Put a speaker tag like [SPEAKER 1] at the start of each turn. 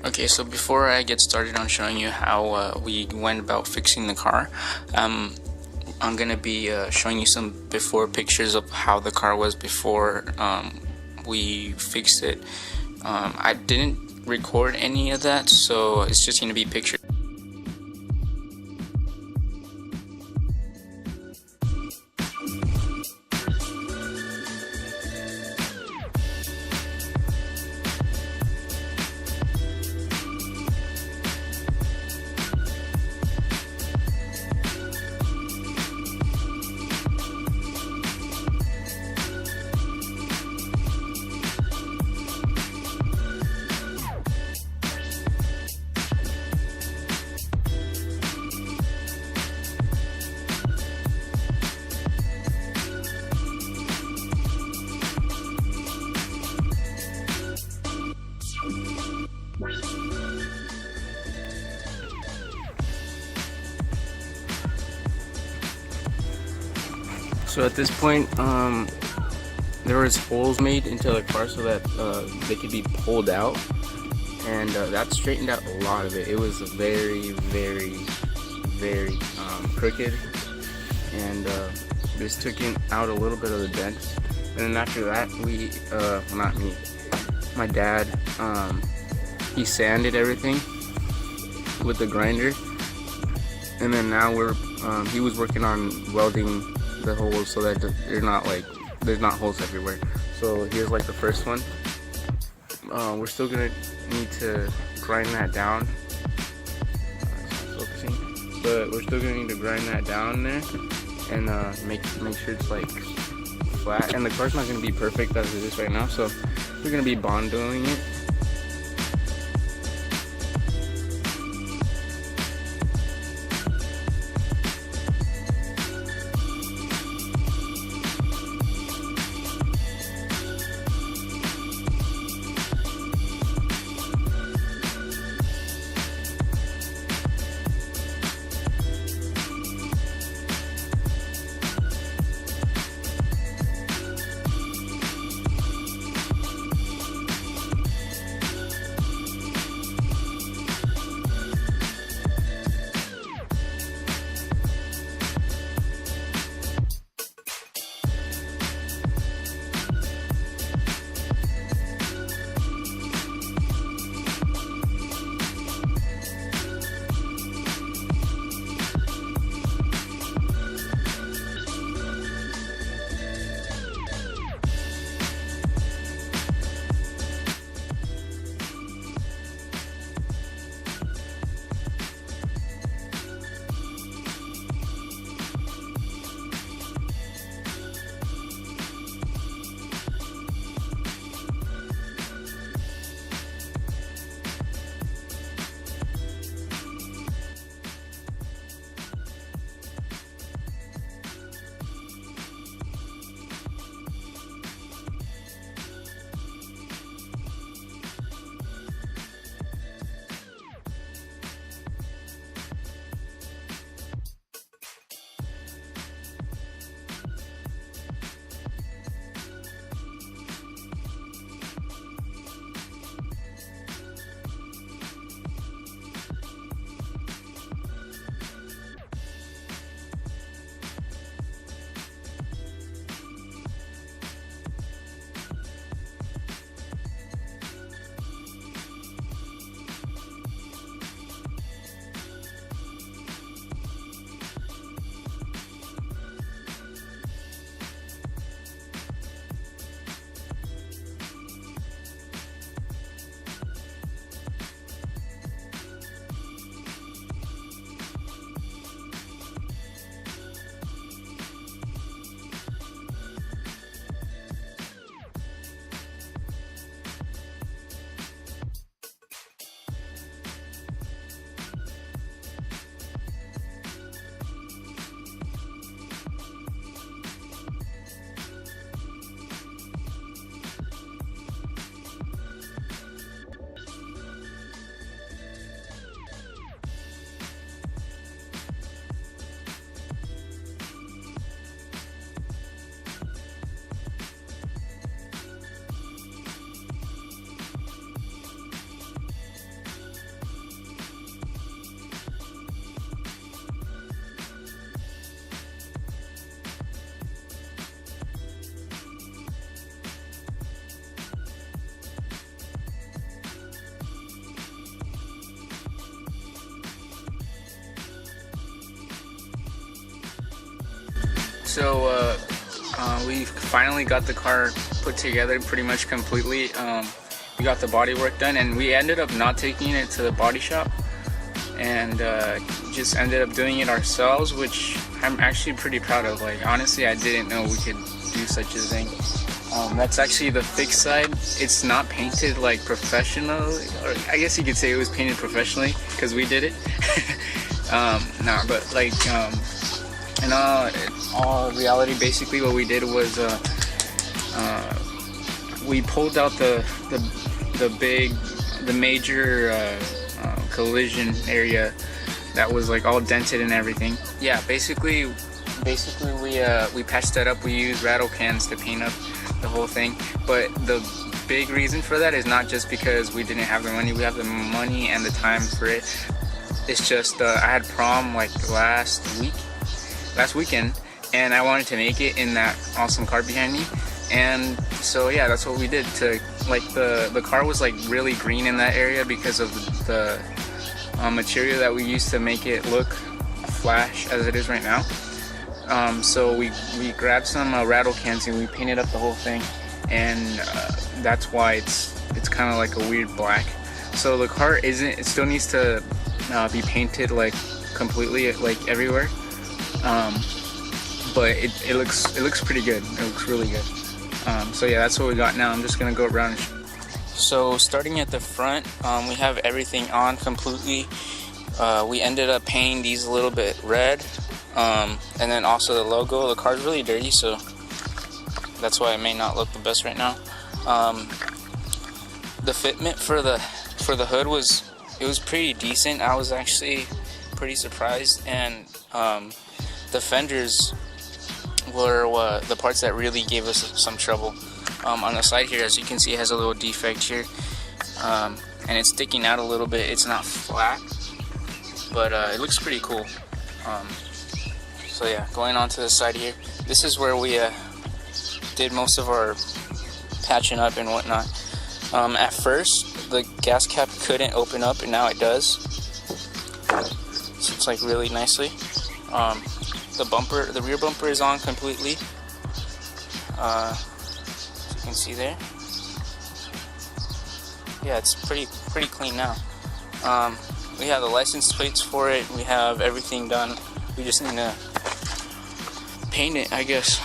[SPEAKER 1] Okay, so before I get started on showing you how we went about fixing the car, I'm gonna be showing you some before pictures of how the car was before we fixed it. I didn't record any of that, so it's just gonna be pictures. So at this point, there was holes made into the car so that they could be pulled out, and that straightened out a lot of it. It was very, very, very crooked, and this took out a little bit of the dent. And then after that, we, well, not me, my dad, he sanded everything with the grinder, and then now he was working on welding the holes so that they're not like, there's not holes everywhere. So here's like the first one. We're still gonna need to grind that down. But we're still gonna need to grind that down there and make sure it's like flat. And the car's not gonna be perfect as it is right now, so we're gonna be bondoing it. So we finally got the car put together pretty much completely. We got the body work done, and we ended up not taking it to the body shop, and just ended up doing it ourselves, which I'm actually pretty proud of. Like, honestly, I didn't know we could do such a thing. That's actually the fixed side. It's not painted like professional, or I guess you could say it was painted professionally because we did it. Nah, but like in all reality, basically what we did was we pulled out the major collision area that was like all dented and everything. Yeah, basically we patched that up. We used rattle cans to paint up the whole thing. But the big reason for that is not just because we didn't have the money. We have the money and the time for it. It's just I had prom like last weekend, and I wanted to make it in that awesome car behind me. And so yeah, that's what we did. To like the car was like really green in that area because of the material that we used to make it look flash as it is right now. So we grabbed some rattle cans and we painted up the whole thing, and that's why it's kind of like a weird black. So the car it still needs to be painted like completely, like everywhere. But it looks pretty good. It looks really good. So yeah, that's what we got now. I'm just gonna go around. So starting at the front, we have everything on completely. We ended up painting these a little bit red, and then also the logo. The car's really dirty, so that's why it may not look the best right now. The fitment for the hood was pretty decent. I was actually pretty surprised, and the fenders were the parts that really gave us some trouble. On the side here, as you can see, it has a little defect here, and it's sticking out a little bit. It's not flat, but it looks pretty cool. So yeah, going on to the side here, this is where we did most of our patching up and whatnot. At first, the gas cap couldn't open up, and now it does. So it's like really nicely. The rear bumper is on completely. As you can see there. Yeah, it's pretty clean now. We have the license plates for it. We have everything done. We just need to paint it, I guess.